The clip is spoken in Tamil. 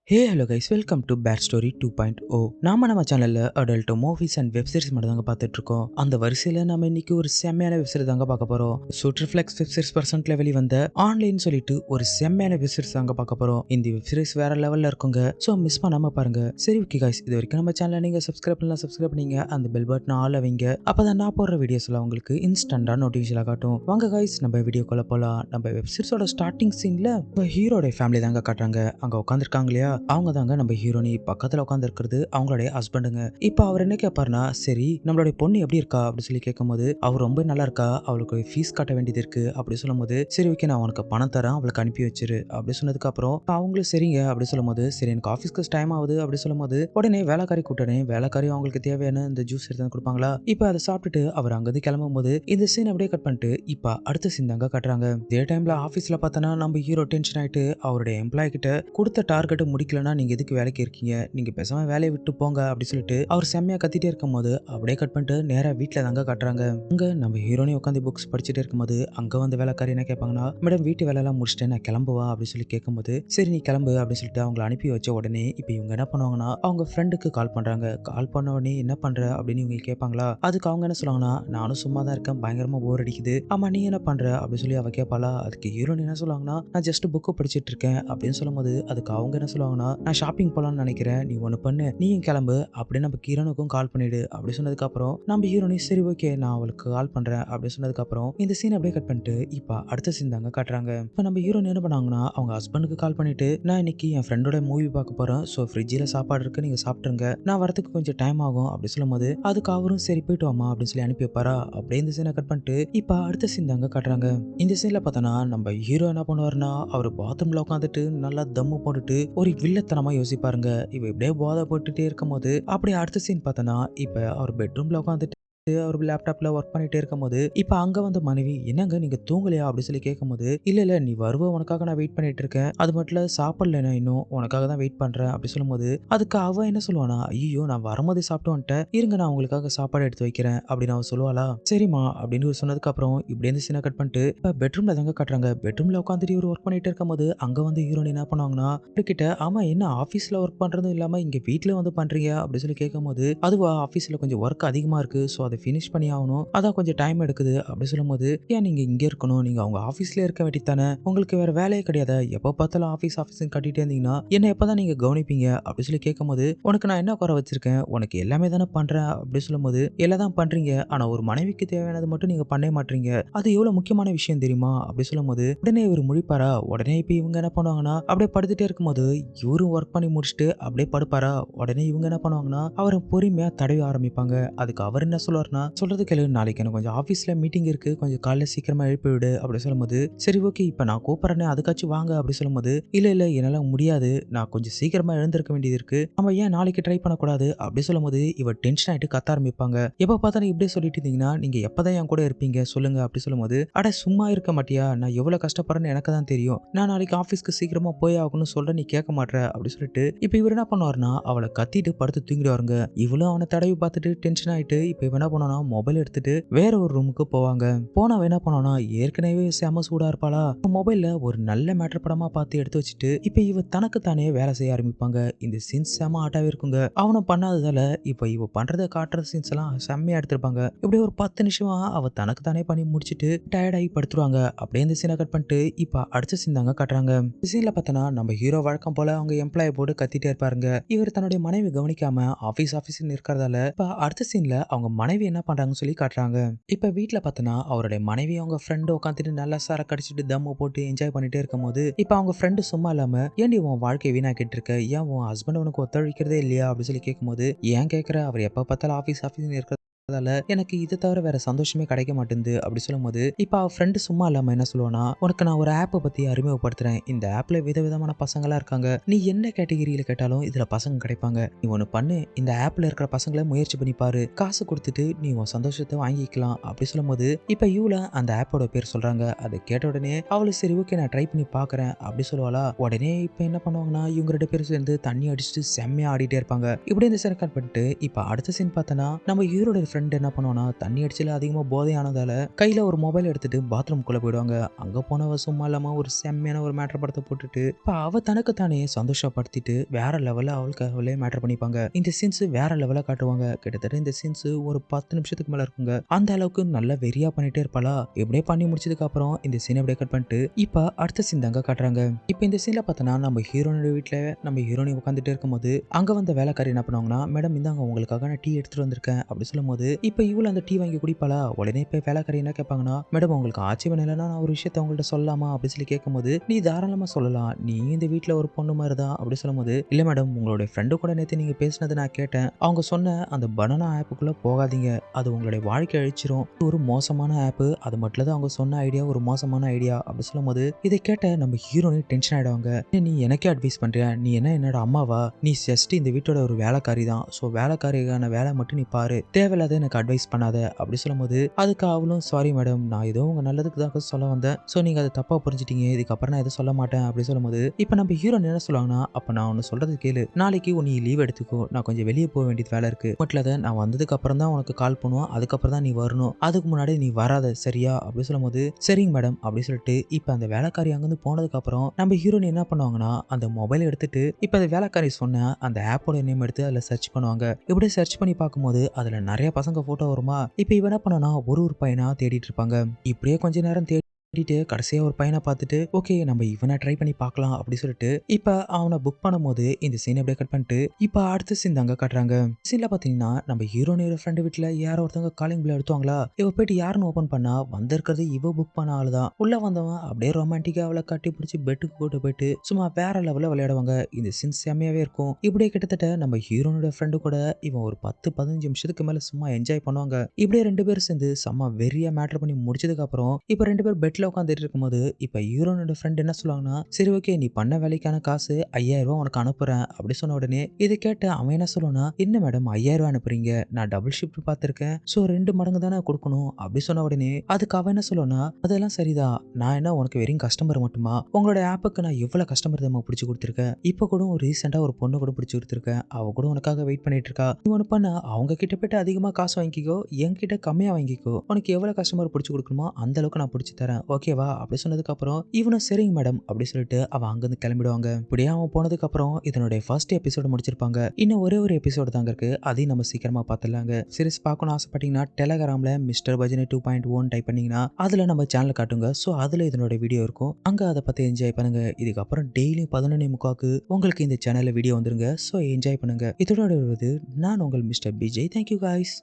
Hey hello guys, welcome to bad story 2.0. நம்ம சேனல்ல adult movies and web series மட்டும் தாங்க பார்த்துட்டு இருக்கோம். அந்த வரிசையில நம்ம இன்னைக்கு ஒரு செம்மையான வெப் சீரிஸ் தாங்க பார்க்க போறோம். சூட்ரிஃப்ளெக்ஸ் வெப் சீரிஸ் பர்சன்ட்ல வெளிவந்த ஆன்லைன் சொல்லிட்டு ஒரு செம்மையான வெப் சீரிஸ் தாங்க பார்க்க போறோம். இந்த வெப் சீரிஸ் வேற லெவல்ல இருக்குங்க. ஸோ மிஸ் பண்ணாம பாருங்க. சரி ஓகே கைஸ், இது வரைக்கும் நம்ம சேனலை நீங்க சப்ஸ்கிரைப் பண்ணலாம், சப்ஸ்கிரைப் பண்ணீங்க அந்த பெல் பட்டன் ஆல் வைங்க. அப்பதான் நான் போடுற வீடியோஸ்ல உங்களுக்கு இன்ஸ்டன்டா நோட்டிஃபிகேஷன் காட்டும். வாங்க கைஸ், நம்ம வீடியோக்குள்ள போலாம். நம்ம வெப் சீரிஸோட ஸ்டார்டிங் சீன்ல ஹீரோட ஃபேமிலி தாங்க காட்டுறாங்க. அங்க உட்காந்துருக்காங்க இல்லையா, அவங்க தாங்க நம்ம ஹீரோனி பக்கத்துல உட்காந்து இருக்கிறது அவங்களுடைய ஹஸ்பண்டுங்க. இப்ப அவர் என்ன கேட்பாருன்னா, சரி நம்மளுடைய பொண்ணு எப்படி இருக்கா அப்படின்னு சொல்லி கேட்கும்போது, அவர் ரொம்ப நல்லா இருக்கா, அவளுக்கு ஃபீஸ் கட்ட வேண்டியது இருக்கு அப்படி சொல்லும்போது, சரி ஓகே நான் உனக்கு பணம் தரேன், அவளுக்கு அனுப்பி வச்சிரு அப்படி சொன்னதுக்கு அப்புறம் அவங்களும் சரிங்க அப்படி சொல்லும்போது, சரி எனக்கு ஆஃபீஸ்க்கு டைம் ஆகுது அப்படி சொல்லும்போது, உடனே வேலைக்காரி கூட்டனே வேலைக்காரி அவங்களுக்கு தேவையான இந்த ஜூஸ் எடுத்து வந்து கொடுப்பாங்களா. இப்ப அதை சாப்பிட்டுட்டு அவர் அங்கிருந்து கிளம்பும் போது இந்த சீன் அப்படியே கட் பண்ணிட்டு இப்ப அடுத்த சீன் தாங்க காட்டுறாங்க. இதே டைம்ல ஆஃபீஸ்ல பார்த்தனா நம்ம ஹீரோ டென்ஷன் ஆயிட்டு அவருடைய எம்ப்ளாய் கிட்ட கொடுத்த டார்கெட் முடிக்கலன்னா நீங்க எதுக்கு வேலைக்கு இருக்கீங்க, நீங்க பேசாம வேலையை விட்டு போங்க அப்படி சொல்லிட்டு அவர் செம்மையா கத்திட்டே இருக்கும் போது அப்படியே கட் பண்ணிட்டு நேரா வீட்டுல தாங்க காட்டுறாங்க. அங்க நம்ம ஹீரோனி உட்காந்து புக்ஸ் படிச்சுட்டே இருக்கும்போது அங்க வந்து வேலைக்காரி என்ன கேட்பாங்கன்னா, மேடம் வீட்டு வேலை எல்லாம் முடிச்சுட்டு நான் கிளம்புவா அப்படி சொல்லி கேட்கும்போது, சரி நீ கிளம்பு அப்படின்னு சொல்லிட்டு அவங்களை அனுப்பி வச்ச உடனே இப்ப இவங்க என்ன பண்ணுவாங்கன்னா அவங்க ஃப்ரெண்டுக்கு கால் பண்றாங்க. கால் பண்ண உடனே என்ன பண்ற அப்படின்னு இவங்க கேட்பாங்களா. அதுக்கு அவங்க என்ன சொல்லுவாங்கன்னா, நானும் சும்மா தான் இருக்கேன், பயங்கரமா போர் அடிக்குது, ஆமா நீ என்ன பண்ற அப்படின்னு சொல்லி அவ கேட்பாளா. அதுக்கு ஹீரோனி என்ன சொல்லுவாங்கன்னா, நான் ஜஸ்ட் புக்கு படிச்சிட்டு இருக்கேன் அப்படின்னு சொல்லும்போது, அதுக்கு அவங்க என்ன சொல்லுவாங்கன்னா, நான் ஷாப்பிங் போலாம்னு நினைக்கிறேன், நீ ஒண்ணு பண்ணு நீயும் கிளம்பு அப்படின்னு நம்ம ஹீரோனுக்கும் கால் பண்ணிடு அப்படி சொன்னதுக்கு அப்புறம் நம்ம ஹீரோனி சரி ஓகே நான் அவளுக்கு கால் பண்றேன் அப்படி சொன்னதுக்கு அப்புறம் இந்த சீன் அப்படியே கட் பண்ணிட்டு இப்ப அடுத்த சீன் தாங்க காட்டுறாங்க. இப்ப நம்ம ஹீரோனி என்ன பண்ணாங்கன்னா அவங்க ஹஸ்பண்டுக்கு கால் பண்ணிட்டு, நான் இன்னைக்கு என் ஃப்ரெண்டோட மூவி பார்க்க போறேன், ஸோ ஃப்ரிட்ஜில் சாப்பாடு இருக்கு நீங்க சாப்பிட்டுருங்க, நான் வரதுக்கு கொஞ்சம் டைம் ஆகும் அப்படி சொல்லும்போது, அதுக்கு அவரும் சரி போயிட்டு வாமா அப்படின்னு சொல்லி அனுப்பி வைப்பாரா. அப்படியே இந்த சீனை கட் பண்ணிட்டு இப்ப அடுத்த சீன் தாங்க காட்டுறாங்க. இந்த சீன்ல பார்த்தோன்னா நம்ம ஹீரோ என்ன பண்ணுவாருன்னா அவர் பாத்ரூம்ல உட்காந்துட்டு நல்லா தம்மு போட்டுட்டு ஒரு வில்லத்தனமா யோசிப்பாருங்க. இவ இப்படியே போதை போட்டுட்டே இருக்கும்போது அப்படியே அடுத்த சீன் பார்த்தோன்னா இப்ப அவர் பெட்ரூம்ல உட்காந்துட்டு அவர் லேப்டாப்ல ஒர்க் பண்ணிட்டே இருக்கும்போது இப்ப அங்க வந்து மனைவி, என்னங்க நீங்க தூங்கலையா அப்படி சொல்லி கேட்கும்போது, இல்ல இல்ல நீ வருவ உனக்காக நான் வெயிட் பண்ணிட்டு இருக்கேன், அது மட்டும் இல்ல சாப்பிடல நான் இன்னும் உனக்காக தான் வெயிட் பண்றேன் அப்படி சொல்லும்போது, அதுக்கு அவ என்ன சொல்லுவானா, ஐயோ நான் வரும்போது சாப்பிட்டு வந்துட்டேன், இருங்க நான் உங்களுக்காக சாப்பாடு எடுத்து வைக்கிறேன் அப்படின்னு அவ சொல்லுவாளா. சரிம்மா அப்படின்னு சொன்னதுக்கு அப்புறம் இப்படி இருந்து சீனை கட் பண்ணிட்டு இப்ப பெட்ரூம்ல தாங்க காட்டுறாங்க. பெட்ரூம்ல உட்காந்துட்டு இவர் ஒர்க் பண்ணிட்டு இருக்கும்போது அங்க வந்து ஹீரோயின் என்ன பண்ணுவாங்கன்னா கிட்ட, ஆமா என்ன ஆபீஸ்ல ஒர்க் பண்றதும் இல்லாம இங்க வீட்ல வந்து பண்றீங்க அப்படி சொல்லி கேட்கும்போது, அதுவா ஆபீஸ்ல கொஞ்சம் ஒர்க் அதிகமா இருக்கு, ஸோ அதை ஃபினிஷ் பண்ணி ஆகணும், அதான் கொஞ்சம் டைம் எடுக்குது அப்படி சொல்லும்போது, ஏன் நீங்க இங்க இருக்கணும், நீங்க அவங்க ஆபீஸ்ல இருக்க வேண்டியதானே, உங்களுக்கு வேற வேலையே கிடையாது, எப்போ பார்த்தாலும் ஆபீஸ் ஆபீஸ்ன்னு கட்டிட்டே இருந்தீங்கன்னா என்ன எப்பதான் நீங்க கவனிப்பீங்க அப்படி சொல்லி கேட்கும்போது, உனக்கு நான் என்ன குறை வச்சிருக்கேன், உனக்கு எல்லாமே தானே பண்றேன் அப்படி சொல்லும்போது, எல்லாம் தான் பண்றீங்க, ஆனா ஒரு மனைவிக்கு தேவையானது மட்டும் நீங்க பண்ணவே மாட்டீங்க, அது எவ்வளவு முக்கியமான விஷயம் தெரியுமா அப்படி சொல்லும்போது, உடனே இவர் முழிப்பாரா. உடனே இப்ப இவங்க என்ன பண்ணுவாங்கன்னா அப்படியே படுத்துட்டே இருக்கும்போது இவரும் ஒர்க் பண்ணி முடிச்சுட்டு அப்படியே படுப்பாரா. உடனே இவங்க என்ன பண்ணுவாங்கன்னா அவரை பொறுமையா தடவி ஆரம்பிப்பாங்க. அதுக்கு அவர் என்ன சொல்லுவாருன்னா, சொல்றது கேளு, நாளைக்கு எனக்கு கொஞ்சம் ஆஃபீஸ்ல மீட்டிங் இருக்கு, கொஞ்சம் காலைல சீக்கிரமா எழுப்பி விடு அப்படி சொல்லும்போது, சரி ஓகே இப்போ நான் கூப்பிட்றேனே அதுக்காச்சும் வாங்க அப்படி சொல்லும்போது, இல்ல இல்ல என்னால முடியாது, நான் கொஞ்சம் சீக்கிரமா எழுந்திருக்க வேண்டியது இருக்கு, நம்ம ஏன் நாளைக்கு ட்ரை பண்ணக்கூடாது அப்படி சொல்லும்போது இவர் டென்ஷன் ஆயிட்டு கத்த ஆரம்பிப்பாங்க. எப்ப பார்த்தாலும் இப்படியே சொல்லிட்டு இருந்தீங்கன்னா நீங்க எப்பதான் என் கூட இருப்பீங்க சொல்லுங்க அப்படி சொல்லும்போது, அட சும்மா இருக்க மாட்டியா, நான் எவ்வளவு கஷ்டப்படுறேன்னு எனக்கு தான் தெரியும், நான் நாளைக்கு ஆஃபீஸ்க்கு சீக்கிரமா போய் ஆகணும்னு சொல்ற நீ கேட்க மாட்ற அப்படி சொல்லிட்டு இப்போ இவர் என்ன பண்ணுவாருன்னா அவளை கத்திட்டு படுத்து தூங்கிடுவாருங்க. இவளும் அவனை தடவி பார்த்துட்டு டென்ஷன் ஆயிட்டு இப்போ இவன் என்ன பண்ணானா மொபைல் எடுத்துட்டு வேற ஒரு ரூமுக்கு போவாங்க. போனவன் என்ன பண்ணானா ஏற்கனவே செம சூடா இருப்பாளா, மொபைல்ல ஒரு நல்ல மேட்டர் படமா பார்த்து எடுத்து வச்சுட்டு இப்ப இவ தனக்கு தானே வேலை செய்ய ஆரம்பிப்பாங்க. இந்த சீன்ஸ் செம ஆட்டாவே இருக்குங்க. அவனும் பண்ணாததால இப்ப இவ பண்றதை காட்டுற சீன்ஸ் எல்லாம் செம்மையா எடுத்திருப்பாங்க. இப்படி ஒரு 10 நிமிஷமா அவ தனக்கு தானே பண்ணி முடிச்சிட்டு டயர்ட் ஆகி படுத்துருவாங்க. அப்படியே இந்த சீனை கட் பண்ணிட்டு இப்ப அடுத்த சீன் தாங்க காட்டுறாங்க. இந்த சீன்ல பார்த்தனா நம்ம ஹீரோ வழக்கம் போல அவங்க எம்ப்ளாய் போட்டு கத்திட்டே இருப்பாருங்க. இவர் தன்னுடைய மனைவி கவனிக்காம ஆபீஸ் இருக்கிறதால இப்ப அடுத்த சீன்ல அவங்க மனைவி என்ன பண்றாங்கன்னு சொல்லி காட்டுறாங்க. இப்ப வீட்டுல பார்த்தனா அவருடைய மனைவி அவங்க ஃப்ரெண்டு உட்காந்துட்டு நல்லா சரக்கு அடிச்சுட்டு தம்மு போட்டு என்ஜாய் பண்ணிட்டே இருக்கும்போது இப்ப அவங்க ஃப்ரெண்டு சும்மா இல்லாம, ஏன்டி உன் வாழ்க்கையை வீணாக்கிட்டு இருக்க, ஏன் உன் ஹஸ்பண்ட் உனக்கு ஒத்துழைக்கிறதே இல்லையா அப்படி சொல்லி கேட்கும்போது, ஏன் கேட்கிற, அவர் எப்ப பார்த்தாலும் ஆபீஸ் இருக்கிறதால எனக்கு இதை தவிர வேற சந்தோஷமே கிடைக்க மாட்டேங்குது அப்படி சொல்லும்போது, இப்ப அவ ஃப்ரெண்டு சும்மா இல்லாம என்ன சொல்லுவானா, உனக்கு நான் ஒரு ஆப்பை பத்தி அறிமுகப்படுத்துறேன், இந்த ஆப்ல விதவிதமான பசங்களா இருக்காங்க, நீ என்ன கேட்டகிரியில கேட்டாலும் இதுல பசங்க கிடைப்பாங்க, நீ ஒண்ணு பண்ணு, இந்த ஆப்ல இருக்கிற பசங்களை முயற்சி பண்ணி பாரு, காசு கொடுத்துட்டு நீ உன் சந்தோஷத்தை வாங்கிக்கலாம் அப்படி சொல்லும்போது, இப்ப இவள அந்த ஆப்போட பேர் சொல்றாங்க. அதை கேட்ட உடனே அவளு சரி ஓகே நான் ட்ரை பண்ணி பாக்குறேன் அப்படி சொல்லுவாளா. உடனே இப்ப என்ன பண்ணுவாங்கன்னா இவங்க 2 பேரும் சேர்ந்து தண்ணி அடிச்சுட்டு செம்மையா ஆடிட்டே இருப்பாங்க. இப்படி இந்த சீன் கட் பண்ணிட்டு இப்ப அடுத்த சீன் பார்த்தனா நம்ம ஹீரோட ஃப்ரெண்ட் என்ன பண்ணுவானா தண்ணி அடிச்சுல அதிகமாக போதை ஆனதால கையில் ஒரு மொபைல் எடுத்துட்டு பாத்ரூம்குள்ளே போயிடுவாங்க. அங்கே போனவ சும்மா இல்லாமல் ஒரு செம்மையான ஒரு மேட்டர் படத்தை போட்டுட்டு இப்போ அவ தனக்கு தானே சந்தோஷப்படுத்திட்டு வேற லெவலில் அவளுக்கு அவளே மேட்டர் பண்ணிப்பாங்க. இந்த சீன்ஸ் வேற லெவலில் காட்டுவாங்க. கிட்டத்தட்ட இந்த சீன்ஸ் ஒரு 10 நிமிஷத்துக்கு மேலே இருக்குங்க. அந்த அளவுக்கு நல்லா வெறியா பண்ணிட்டே இருப்பாளா. எப்படியே பண்ணி முடிச்சதுக்கு அப்புறம் இந்த சீனை அப்படியே கட் பண்ணிட்டு இப்போ அடுத்த சீன் தாங்க காட்டுறாங்க. இப்போ இந்த சீன்ல பார்த்தோன்னா நம்ம ஹீரோனோட வீட்டில் நம்ம ஹீரோனி உட்காந்துட்டு இருக்கும்போது அங்கே வந்த வேலைக்காரி என்ன பண்ணுவாங்கன்னா, மேடம் இந்தாங்க உங்களுக்காக நான் டீ எடுத்துட்டு வந்திருக்கேன் அப்படி சொல்லும் போது இப்போ இவ்வளோ அந்த டீ வாங்கி குடிப்பாளா. உடனே இப்போ வேலைக்காரி என்ன கேட்பாங்கன்னா, மேடம் உங்களுக்கு ஆட்சேபம் இல்லைன்னா நான் ஒரு விஷயத்த உங்கள்கிட்ட சொல்லலாமா அப்படி சொல்லி கேட்கும்போது, நீ தாராளமாக சொல்லலாம், நீ இந்த வீட்டில் ஒரு பொண்ணு மாதிரி தான் அப்படி சொல்லும்போது, இல்லை மேடம் உங்களுடைய ஃப்ரெண்டு கூட நேற்று நீங்கள் பேசினது நான் கேட்டேன். அவங்க சொன்ன அந்த பனானா ஆப்புக்குள்ளே போகாதீங்க, அது உங்களுடைய வாழ்க்கை அழிச்சிரும், இது ஒரு மோசமான ஆப்பு, அது மட்டும் தான் அவங்க சொன்ன ஐடியா ஒரு மோசமான ஐடியா அப்படி சொல்லும்போது இதை கேட்ட நம்ம ஹீரோனி டென்ஷன் ஆயிடுவாங்க. நீ எனக்கே அட்வைஸ் பண்றியா, நீ என்ன என்னோட அம்மாவா, நீ ஜஸ்ட் இந்த வீட்டோட ஒரு வேலைக்காரி தான், ஸோ வேலைக்காரிக்கான வேலை மட்டும் நீ பாரு, தேவையில்லாத எனக்கு அட்வைஸ் பண்ணாத அப்படி சொல்லும்போது அதுக்கு அவளும் சாரி மேடம் நான் ஏதோ உங்க நல்லதுக்கு தான் சொல்ல வந்தேன், ஸோ நீங்க அதை தப்பா புரிஞ்சிட்டீங்க, இதுக்கப்புறம் நான் எதுவும் சொல்ல மாட்டேன் அப்படி சொல்லும்போது இப்போ நம்ம ஹீரோன் என்ன சொல்லுவாங்கன்னா, அப்ப நான் ஒன்று சொல்றது கேளு, நாளைக்கு நீ லீவ் எடுத்துக்கோ, நான் கொஞ்சம் வெளியே போக வேண்டியது வேலை இருக்கு, மட்டும் இல்லாத நான் வந்ததுக்கு அப்புறம் தான் உனக்கு கால் பண்ணுவோம், அதுக்கப்புறம் தான் நீ வரணும், அதுக்கு முன்னாடி நீ வராத சரியா அப்படி சொல்லும்போது சரிங்க மேடம் அப்படி சொல்லிட்டு இப்போ அந்த வேலைக்காரி அங்கிருந்து போனதுக்கு அப்புறம் நம்ம ஹீரோன் என்ன பண்ணுவாங்கன்னா அந்த மொபைல் எடுத்துட்டு இப்போ அந்த வேலைக்காரி சொன்ன அந்த ஆப்போட நேம் எடுத்து அதில் சர்ச் பண்ணுவாங்க. இப்படி சர்ச் பண்ணி பார்க்கும்போது அதுல நிறைய பசங்க போட்டோ வருமா. இப்போ இவன் என்ன பண்ணனா ஒரு பையனா தேடிட்டு இருப்பாங்க. இப்படியே கொஞ்ச நேரம் தேடிட்டு கடைசியா ஒரு பையனை பார்த்துட்டு ஓகே நம்ம இவனை ட்ரை பண்ணி பார்க்கலாம் அப்படி சொல்லிட்டு இப்போ அவனை புக் பண்ணும்போது இந்த சீன் அப்படியே கட் பண்ணிட்டு இப்போ அடுத்த சீன் தாங்க காட்டுறாங்க. சீன்ல பாத்தீங்கன்னா நம்ம ஹீரோனோட ஃப்ரெண்டு வீட்டுல யாரோ ஒருத்தவங்க காலிங் பில் எடுத்துவாங்களா. இவ போயிட்டு யாருன்னு ஓபன் பண்ணா வந்திருக்கிறது இவ புக் பண்ண ஆளுதான். உள்ள வந்தவன் அப்படியே ரொமான்டிக்கா அவளை கட்டி பிடிச்சி பெட்டுக்கு கூட்டு போயிட்டு சும்மா வேற லெவல்ல விளையாடுவாங்க. இந்த சீன் செம்மையாவே இருக்கும். இப்படியே கிட்டத்தட்ட நம்ம ஹீரோனோட ஃப்ரெண்டு கூட இவன் ஒரு 10-15 நிமிஷத்துக்கு மேல சும்மா என்ஜாய் பண்ணுவாங்க. இப்படியே 2 பேரும் சேர்ந்து செம்ம வெறியா மேட்டர் பண்ணி முடிச்சதுக்கு அப்புறம் இப்போ 2 பேர் பெட்ல உட்காந்துட்டு இருக்கும்போது இப்போ ஹீரோனோட ஃப்ரெண்ட் என்ன சொல்லுவாங்கன்னா, சரி ஓகே நீ பண்ண வேலைக்கான காசு 5000 ரூபாய் உனக்கு அனுப்புறேன் அப்படி சொன்ன உடனே இதை கேட்டு அவன் என்ன சொல்லுவானா, என்ன மேடம் 5000 ரூபாய் அனுப்புறீங்க, நான் டபுள் ஷிஃப்ட் பார்த்திருக்கேன், ஸோ 2 மடங்கு தானே கொடுக்கணும் அப்படி சொன்ன உடனே அதுக்கு அவன் என்ன சொல்லுவானா, அதெல்லாம் சரிதான், நான் என்ன உனக்கு வெறும் கஸ்டமர் மட்டுமா, உங்களோட ஆப்புக்கு நான் எவ்வளவு கஸ்டமர் தான் பிடிச்சி கொடுத்துருக்கேன், இப்போ கூட ஒரு ரீசெண்டா ஒரு பொண்ணு கூட பிடிச்சி கொடுத்துருக்கேன், அவ கூட உனக்காக வெயிட் பண்ணிட்டு இருக்கா, நீ ஒன்று பண்ண அவங்க கிட்ட போயிட்டு அதிகமா காசு வாங்கிக்கோ, என்கிட்ட கம்மியா வாங்கிக்கோ, உனக்கு எவ்வளவு கஸ்டமர் பிடிச்சி கொடுக்கணுமோ அந்த அளவுக்கு நான் பிடிச்சி தரேன் ஓகேவா அப்படி சொன்னதுக்கு அப்புறம் இவனும் சரிங்க மேடம் அப்படி சொல்லிட்டு அவன் அங்கிருந்து கிளம்பிடுவாங்க. இப்படியே அவன் போனதுக்கு அப்புறம் இதனுடைய ஃபர்ஸ்ட் எபிசோடு முடிச்சிருப்பாங்க. இன்னும் ஒரே ஒரு எபிசோடு தாங்க இருக்கு, அதையும் நம்ம சீக்கிரமா பார்த்துடலாங்க. சீரிஸ் பார்க்கணும் ஆசைப்பட்டீங்கன்னா டெலகிராம்ல மிஸ்டர் பஜனை 2.1 டைப் பண்ணீங்கன்னா அதுல நம்ம சேனல் காட்டுங்க. ஸோ அதுல இதனோட வீடியோ இருக்கும், அங்க அதை பத்தி என்ஜாய் பண்ணுங்க. இதுக்கப்புறம் டெய்லி 11:45 உங்களுக்கு இந்த சேனல்ல வீடியோ வந்துருங்க. ஸோ என்ஜாய் பண்ணுங்க. இதோட நான் உங்கள் மிஸ்டர் பிஜே. Thank you guys.